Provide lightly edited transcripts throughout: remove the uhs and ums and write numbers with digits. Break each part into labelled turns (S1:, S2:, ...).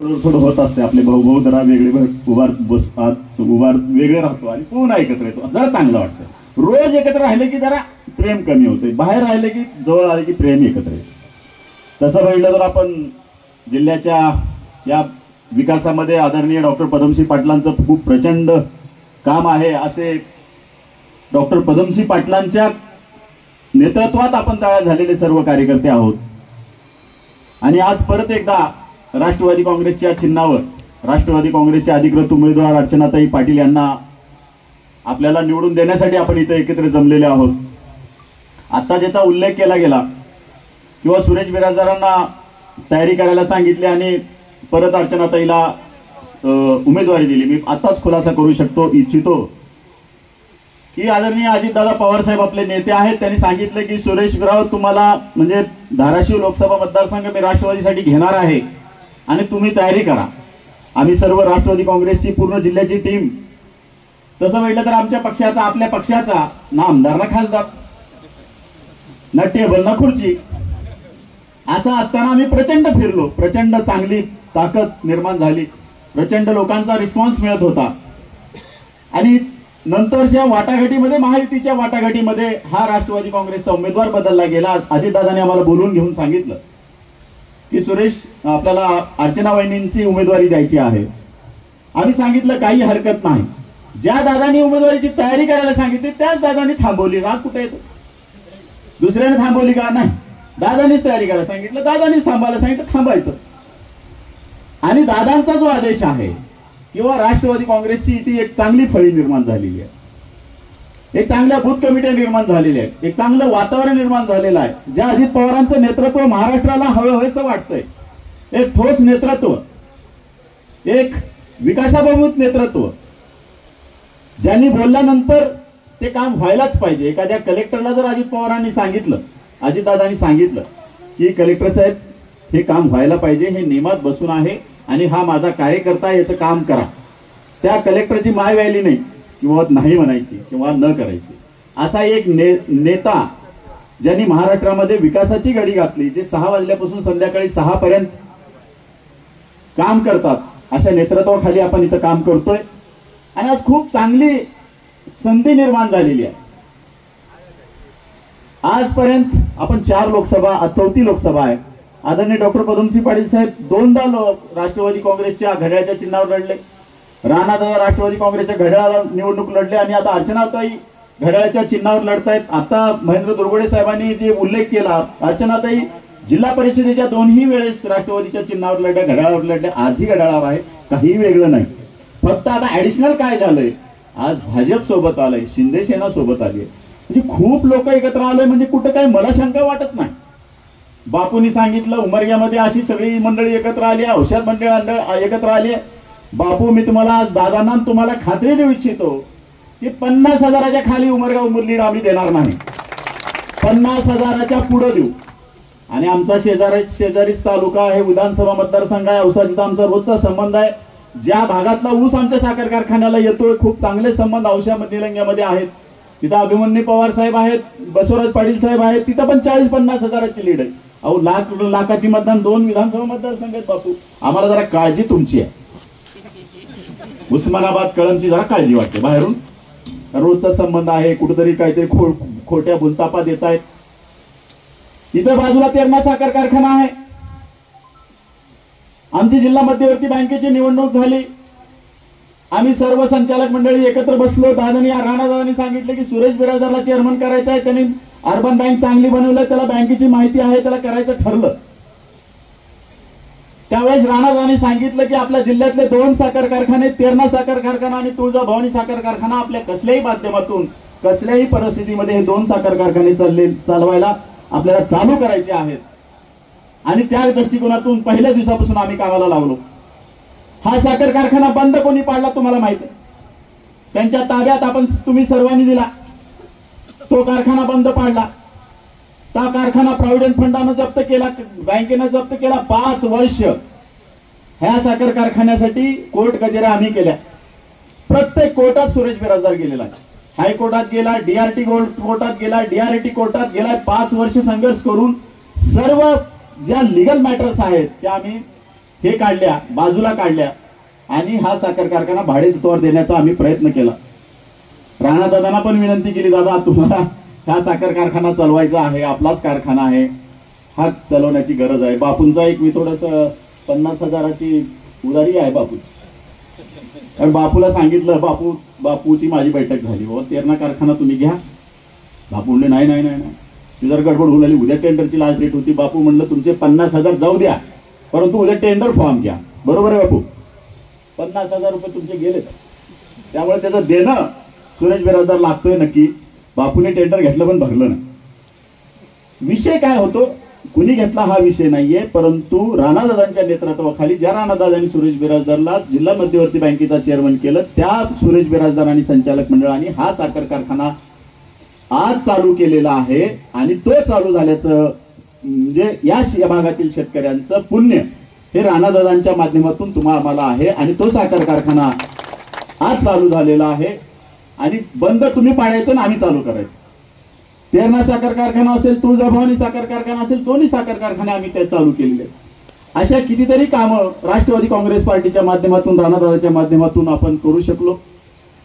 S1: थोडं होत असते. आपले भाऊ जरा वेगळे उभार वेगळे राहतो आणि पुन्हा एकत्र येतो, जरा चांगलं वाटतं. रोज एकत्र राहिले की जरा प्रेम कमी होते, बाहेर राहिले की जवळ आले की प्रेम एकत्र येते. तसं पाहिलं तर आपण जिल्ह्याच्या या विकासामध्ये आदरणीय डॉक्टर पदमसिंह पाटलांचं खूप प्रचंड काम आहे. असे डॉक्टर पदमसिंह पाटलांच्या नेतृत्वात आपण तयार झालेले सर्व कार्यकर्ते आहोत. आणि आज परत एकदा राष्ट्रवादी काँग्रेसच्या चिन्हावर राष्ट्रवादी काँग्रेसच्या अधिकृत उमेदवार अर्चनाताई पाटील यांना आपल्याला निवडून देण्यासाठी आपण इथे एकत्र जमलेले आहोत. आता ज्याचा उल्लेख केला गेला किंवा सुरेश बिराजदारांना तयारी करायला सांगितली आणि परत अर्चनाताईला उमेदवारी दिली. मी आताच खुलासा करू इच्छितो की आदरणीय अजितदादा पवार साहेब आपले नेते आहेत. त्यांनी सांगितलं की सुरेश बिराव तुम्हाला म्हणजे धाराशिव लोकसभा मतदारसंघ मी राष्ट्रवादीसाठी घेणार आहे आणि तुम्ही तयारी करा. आम्ही सर्व राष्ट्रवादी काँग्रेसची पूर्ण जिल्ह्याची टीम, तसं म्हटलं तर आमच्या पक्षाचा आपल्या पक्षाचा ना आमदार ना खासदार ना टेबल ना खुर्ची असं असताना आम्ही प्रचंड फिरलो. प्रचंड चांगली ताकद निर्माण झाली, प्रचंड लोकांचा रिस्पॉन्स मिळत होता. आणि नंतरच्या वाटाघाटीमध्ये महायुतीच्या वाटाघाटीमध्ये हा राष्ट्रवादी काँग्रेसचा उमेदवार बदलला गेला. अजितदादांनी आम्हाला बोलवून घेऊन सांगितलं की सुरेश आपल्याला अर्चना वहिनींची उमेदवारी द्यायची आहे. आम्ही सांगितलं काही हरकत नाही. ज्या दादांनी उमेदवारीची तयारी करायला सांगितली त्याच दादांनी थांबवली. राग कुठे येतो? दुसऱ्याने थांबवली का? नाही, दादांनीच तयारी करायला सांगितलं, दादांनीच थांबायला सांगितलं, थांबायचं. आणि दादांचा जो आदेश आहे किंवा राष्ट्रवादी काँग्रेसची ती एक चांगली फळी निर्माण झालेली आहे, एक चांगल्या बूथ कमिट्या निर्माण झालेल्या आहेत, एक चांगलं वातावरण निर्माण झालेलं आहे. ज्या अजित पवारांचं नेतृत्व महाराष्ट्राला हवंसं वाटतंय, एक ठोस नेतृत्व, एक विकासाभिमुख नेतृत्व, ज्यांनी बोलल्यानंतर ते काम व्हायलाच पाहिजे. एखाद्या कलेक्टरला जर अजित पवारांनी सांगितलं, अजितदादांनी सांगितलं की कलेक्टर साहेब हे काम व्हायला पाहिजे, हे नियमात बसून आहे आणि हा माझा कार्यकर्ता, याचं काम करा, त्या कलेक्टरची माय व्हायली नाही किंवा नाही म्हणायची किंवा न करायची. असा एक नेता ज्यांनी महाराष्ट्रामध्ये विकासाची गडी घातली, जे 6 वाजल्यापासून संध्याकाळी 6 पर्यंत काम करतात, अशा नेतृत्वाखाली आपण इथं काम करतोय. आणि आज खूप चांगली संधी निर्माण झालेली आहे. आजपर्यंत आपण 4 लोकसभा, आज 4थी लोकसभा आहे. आदरणीय डॉक्टर पदमसिंह पाटील साहेब 2दा राष्ट्रवादी काँग्रेसच्या घड्याळाच्या चिन्हावर लढले, राणादादा राष्ट्रवादी काँग्रेसच्या घड्याळाला निवडणूक लढले आणि आता अर्चनाताई घड्याळाच्या चिन्हावर लढतायत. आता महेंद्र दुर्गुडे साहेबांनी जे उल्लेख केला, अर्चनाताई जिल्हा परिषदेच्या 2ही वेळेस राष्ट्रवादीच्या चिन्हावर लढल्या, घड्याळावर लढल्या, आजही घड्याळावर आहे, काही वेगळं नाही. फक्त आता ऍडिशनल काय झालंय, आज भाजप सोबत आलंय, शिंदे सेना सोबत आली, म्हणजे खूप लोक एकत्र आलोय. म्हणजे कुठं काय मला शंका वाटत नाही. बापूंनी सांगितलं उमरग्यामध्ये अशी सगळी मंडळी एकत्र आली, औषध मंडळ एकत्र आली. बापू, मी तुम्हाला आज दादांना तुम्हाला खात्री देऊ इच्छितो की 50,000च्या खाली उमरगाव लीड आम्ही देणार नाही, 50,000च्या पुढे देऊ. आणि आमचा शेजारीच तालुका आहे, विधानसभा मतदारसंघ आहे, औषधाचा आमचा रोजचा संबंध आहे. ज्या भागातला ऊस आमच्या साखर कारखान्याला येतोय, खूप चांगले संबंध औषा निलंग्यामध्ये आहेत. तिथं अभिमन्यू पवार साहेब आहेत, बसवराज पाटील साहेब आहेत, तिथं पण 40-50,000ची लीड आहे. अहो, लाखाची मतदान 2 विधानसभा मतदारसंघ आहेत. बापू, आम्हाला जरा काळजी तुमची आहे. उस्मानाबाद कळमची जरा काळजी वाटते. बाहेरून रोजचा संबंध आहे, कुठेतरी काहीतरी खोट्या भुलतापा देत आहेत. इथं बाजूला तेरणा साखर कारखाना आहे. आमची जिल्हा मध्यवर्ती बँकेची निवडणूक झाली, आम्ही सर्व संचालक मंडळी एकत्र बसलो. राणादादांनी सांगितले की सुरेश बिराजदारला चेअरमन करायचं आहे, त्यांनी अर्बन बँक चांगली बनवली, त्याला बँकेची माहिती आहे, त्याला करायचं ठरलं. त्यावेळेस राणादादांनी सांगितलं की आपल्या जिल्ह्यातले 2 साखर कारखाने, तेरणा साखर कारखाना आणि तुळजाभवानी साखर कारखाना, आपल्या कसल्याही माध्यमातून कसल्याही परिस्थितीमध्ये हे 2 साखर कारखाने चालवायला आपल्याला चालू करायचे आहेत. आणि त्या दृष्टिकोनातून पहिल्या दिवसापासून आम्ही कामाला लागलो. हा साखर कारखाना बंद कोणी पाडला तुम्हाला माहिती आहे, त्यांच्या ताब्यात तुम्ही सर्वांनी दिला. तो कारखाना बंद पाडला, त्या कारखाना प्रॉव्हिडंट फंडानं जप्त केला, बँकेनं जप्त केला. 5 वर्ष ह्या साखर कारखान्यासाठी कोर्ट कचेऱ्या आम्ही केल्या. प्रत्येक कोर्टात सुरेश बिराजदार गेलेला आहे. हायकोर्टात गेला, डीआरटी कोर्टात गेला, डीआरटी कोर्टात गेला. 5 वर्ष संघर्ष करून सर्व ज्या लिगल मॅटर्स आहेत त्या आम्ही हे काढल्या, बाजूला काढल्या आणि हा साखर कारखाना भाडेतत्वावर देण्याचा आम्ही प्रयत्न केला. राणादादांना पण विनंती केली, दादा तुम्हाला हा साखर कारखाना चालवायचा आहे, आपलाच कारखाना आहे, हा चालवण्याची गरज आहे. बापूंचा एक मी थोडस 50,000ची उधारी आहे बापू. कारण बापूला सांगितलं, बापूची माझी बैठक झाली, हो तेरणा कारखाना तुम्ही घ्या. बापू म्हणले नाही नाही नाही, ती जर गडबड होऊन आली, उद्या टेंडरची लास्ट डेट होती. बापू म्हणलं तुमचे 50,000 जाऊ द्या, परंतु उद्या टेंडर फॉर्म घ्या. बरोबर आहे बापू, 50,000 रुपये तुमचे गेले. त्यामुळे त्याचं देणं सुरेश बिराजदार लागतोय नक्की. बापूने टेंडर घेतलं पण भरलं नाही. विषय काय होतो, कुणी घेतला हा विषय नाहीये, परंतु राणादादांच्या नेतृत्वाखाली ज्या राणादादांनी सुरेश बिराजदारला जिल्हा मध्यवर्ती बँकेचा चेअरमन केलं, त्या सुरेश बिराजदार आणि संचालक मंडळाने हा साखर कारखाना आज चालू केलेला आहे. आणि तो चालू झाल्याचं म्हणजे या भागातील शेतकऱ्यांचं पुण्य हे राणादादांच्या माध्यमातून आम्हाला आहे. आणि तो साखर कारखाना आज चालू झालेला आहे आणि बंद तुम्ही पाडायचं ना आम्ही चालू करायचं. तेरणा साखर कारखाना असेल, तुळजाभवानी साखर कारखाना असेल, दोन्ही साखर कारखाने आम्ही ते चालू केलेले. अशा कितीतरी कामं राष्ट्रवादी काँग्रेस पार्टीच्या माध्यमातून, राणादादाच्या माध्यमातून आपण करू शकलो.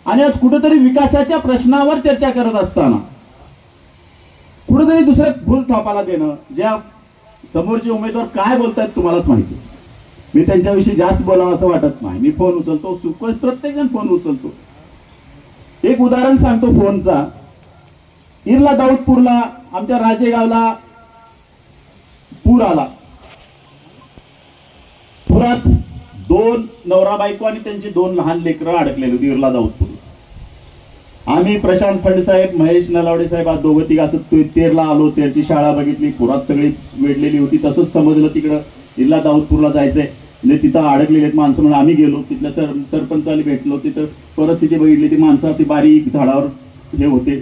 S1: आणि आज कुठेतरी विकासाच्या प्रश्नावर चर्चा करत असताना कुठेतरी दुसऱ्या भूल थापाला देणं, ज्या समोरचे उमेदवार काय बोलतायत तुम्हालाच माहिती. मी त्यांच्याविषयी जास्त बोलावं असं वाटत नाही. मी फोन उचलतो, प्रत्येक जण फोन उचलतो. एक उदाहरण सांगतो फोनचा. इरला दाऊदपूरला आमच्या राजेगावला पूर आला. पुरात 2 नवरा बायको आणि त्यांची 2 लहान लेकरं अडकलेली होती इरला दाऊदपूर. आम्ही प्रशांत फंडसाहेब, महेश नलावडे साहेब आज दोघं तिघ असं तेरला आलो. तेरची शाळा बघितली, पुरात सगळी वेढलेली होती. तसंच समजलं तिकडं इरला दाऊदपूरला जायचंय, म्हणजे तिथं अडकलेले आहेत माणसं म्हणून आम्ही गेलो. तिथल्या सरपंचाला भेटलो. तिथं परिस्थिती बघितली, ती माणसं अशी बारीक झाडावर हे होते.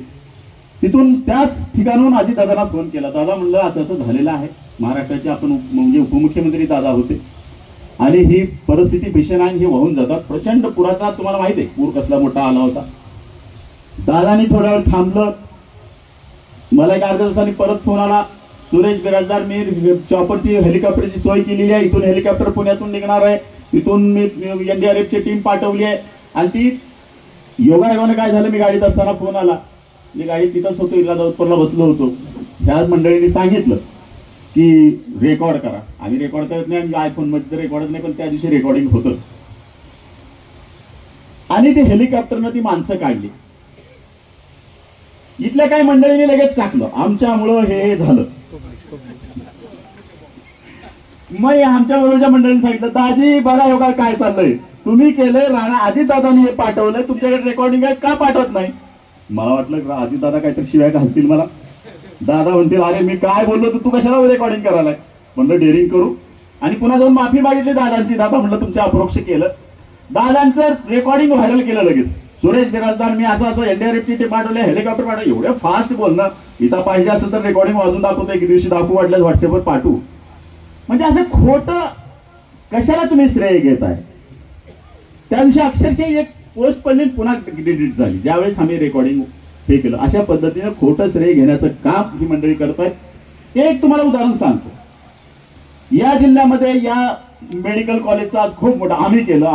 S1: तिथून त्याच ठिकाणून अजितदादांना फोन केला. दादा म्हणलं असं असं झालेलं आहे, महाराष्ट्राचे आपण म्हणजे उपमुख्यमंत्री दादा होते आणि ही परिस्थिती भीषण आहे, हे वाहून जातात. प्रचंड पुराचा तुम्हाला माहिती आहे पूर कसला मोठा आला होता. दादानी थोडा वेळ थांबलं. मला एक अर्ध्या तासांनी परत फोन आला, सुरेश बिराजदार मी चॉपरची हेलिकॉप्टरची सोय केलेली आहे, इथून हेलिकॉप्टर पुण्यातून निघणार आहे, इथून मी NDRFची टीम पाठवली आहे. आणि ती योगायोगाने काय झालं, मी गाडीत असताना फोन आला. मी गाडीत तिथंच होतो, इरला दाऊदपूरला बसलो होतो. ह्याच मंडळींनी सांगितलं की रेकॉर्ड करा. आम्ही रेकॉर्ड करत नाही, आम्ही आयफोन मध्ये तर रेकॉर्ड नाही, पण त्या दिवशी रेकॉर्डिंग होतं. आणि ते हेलिकॉप्टरनं ती माणसं काढली. इथल्या काही मंडळींनी लगेच टाकलं, आमच्यामुळं हे झालं. मग आमच्या बरोबरच्या मंडळींनी सांगितलं, दाजी बघा योगा काय चाललंय, तुम्ही केलंय, राणा अजितदादांनी हे पाठवलंय, तुमच्याकडे रेकॉर्डिंग आहे, का पाठवत नाही. मला वाटलं अजितदादा काहीतरी शिवाय घालतील मला. दादा म्हणतील अरे मी काय बोललो तू कशाला रेकॉर्डिंग करायला. म्हणलं डेअरिंग करू आणि पुन्हा जाऊन माफी मागितली दादांची. दादा म्हणलं तुमच्या अप्रोक्ष केलं. दादांचं रेकॉर्डिंग व्हायरल केलं लगेच. सुरेश बिराजदार मी असं असं NDRFची टीम पाठवले, हेलिकॉप्टर पाठवले. एवढं फास्ट बोलणं, इथं पाहिजे असेल तर रेकॉर्डिंग वाजून दाखवतो, एक दिवशी दाखवू वाटल्यास व्हॉट्सअपवर पाठवू. म्हणजे असं खोटं कशाला तुम्ही श्रेय घेताय. त्या दिवशी अक्षरशः एक पोस्ट पडली, पुन्हा डिलीट झाली ज्यावेळेस आम्ही रेकॉर्डिंग हे केलं. अशा पद्धतीने खोटं श्रेय घेण्याचं काम ही मंडळी करत आहेत. एक तुम्हाला उदाहरण सांगतो. या जिल्ह्यामध्ये या मेडिकल कॉलेजचा आज खूप मोठा आम्ही केलं.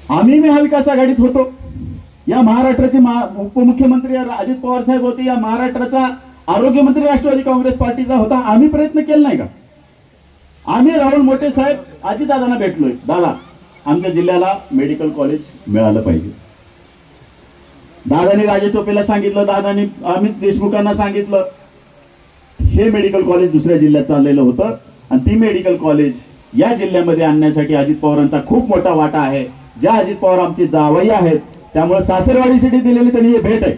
S1: आम्ही महाविकास आघाडीत होतो. या महाराष्ट्राचे उपमुख्यमंत्री अजित पवार साहेब होते. या महाराष्ट्राचा आरोग्यमंत्री राष्ट्रवादी काँग्रेस पार्टीचा होता. आम्ही प्रयत्न केला नाही का. आम्ही राहुल मोठे साहेब अजितदादांना भेटलोय, दादा आमच्या जिल्ह्याला मेडिकल कॉलेज मिळालं पाहिजे. दादांनी राजे टोपेला सांगितलं, दादांनी अमित देशमुखांना सांगितलं. हे मेडिकल कॉलेज दुसऱ्या जिल्ह्यात चाललेलं होतं आणि ती मेडिकल कॉलेज या जिल्ह्यामध्ये आणण्यासाठी अजित पवारांचा खूप मोठा वाटा आहे. ज्या अजित पवार आमचे जावई आहेत, त्यामुळे सासरवाडीसाठी दिलेली त्यांनी हे भेट आहे.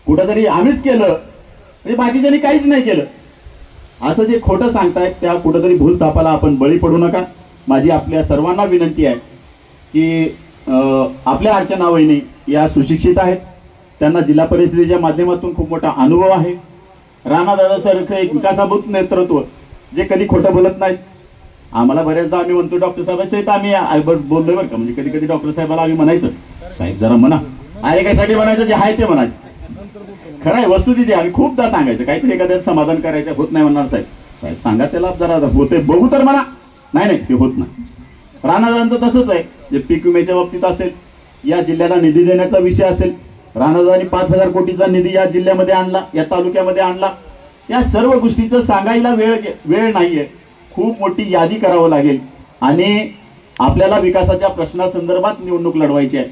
S1: कुठंतरी आम्हीच केलं म्हणजे बाकीच्यांनी काहीच नाही केलं असं जे खोटं सांगतायत, त्या कुठंतरी भूल तापाला आपण बळी पडू नका. माझी आपल्या सर्वांना विनंती आहे की आपल्या अर्चना वहिनी या सुशिक्षित आहेत, त्यांना जिल्हा परिषदेच्या माध्यमातून खूप मोठा अनुभव आहे. राणादादा सारखं एक विकासाभूत नेतृत्व जे कधी खोटं बोलत नाहीत. आम्हाला बऱ्याचदा आम्ही म्हणतो डॉक्टर साहेबांचं आम्ही बोललोय बरं का, म्हणजे कधी कधी डॉक्टर साहेबाला आम्ही म्हणायचं साहेब जरा म्हणा, आयकासाठी म्हणायचं, जे आहे ते म्हणायचं. खरं आहे, वस्तुस्थिती आम्ही खूपदा सांगायचं, काहीतरी एखाद्याचं समाधान करायचं होत नाही म्हणणार साहेब, साहेब सांगा त्याला जरा होते बघू तर म्हणा. नाही ते होत नाही. राणादांचं तसंच आहे. जे पीक विम्याच्या बाबतीत असेल, या जिल्ह्याला निधी देण्याचा विषय असेल, राणादांनी 5,000 कोटीचा निधी या जिल्ह्यामध्ये आणला, या तालुक्यामध्ये आणला. या सर्व गोष्टीचं सांगायला वेळ नाहीये. खूप मोठी यादी करावं लागेल आणि आपल्याला विकासाच्या प्रश्नासंदर्भात निवडणूक लढवायची आहे.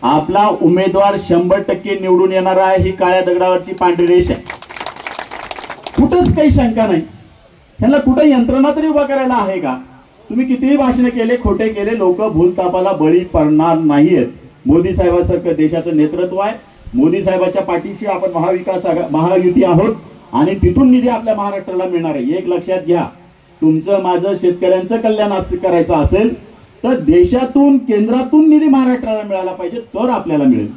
S1: आपला उमेदवार 100% निवडून येणार आहे, ही काळ्या दगडावरची पांढरी रेष आहे. कुठंच काही शंका नाही. ह्याला कुठं यंत्रणा तरी उभा करायला आहे का? तुम्ही कितीही भाषण केले, खोटे केले, लोक भूलतापाला बळी पडणार नाहीयेत. मोदी साहेबांसारखं देशाचं नेतृत्व आहे. मोदी साहेबांच्या पाठीशी आपण महायुती आहोत आणि तिथून निधी आपल्या महाराष्ट्राला मिळणार आहे. एक लक्षात घ्या, तुमचं माझं शेतकऱ्यांचं कल्याण करायचं असेल तर देशातून, केंद्रातून निधी महाराष्ट्राला मिळाला पाहिजे, तर आपल्याला मिळेल.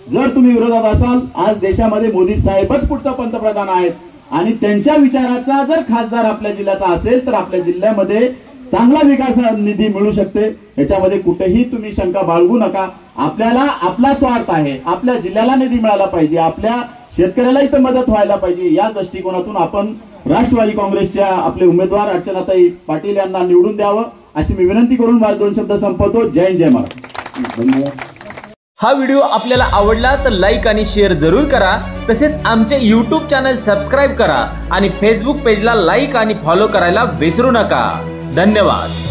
S1: जर तुम्ही विरोधात असाल, आज देशामध्ये मोदी साहेबच पुढचा पंतप्रधान आहेत आणि त्यांच्या विचाराचा जर खासदार आपल्या जिल्ह्याचा असेल तर आपल्या जिल्ह्यामध्ये चांगला विकास निधी मिळू शकते. याच्यामध्ये कुठेही तुम्ही शंका बाळगू नका. आपल्याला आपला स्वार्थ आहे, आपल्या जिल्ह्याला निधी मिळाला पाहिजे, आपल्या शेतकऱ्याला इथं मदत व्हायला पाहिजे. या दृष्टिकोनातून आपण राष्ट्रवादी काँग्रेसच्या आपले उमेदवार अर्चनाताई पाटील यांना निवडून द्यावं अशी मी विनंती करून माझे 2 शब्द संपवतो. जय हिंद, जय महाराष्ट्र. धन्यवाद.
S2: हा व्हिडिओ आपल्याला आवडला तर लाईक आणि शेअर जरूर करा. तसेच आमचे YouTube चॅनल सबस्क्राईब करा आणि Facebook पेजला लाईक आणि फॉलो करायला विसरू नका. धन्यवाद.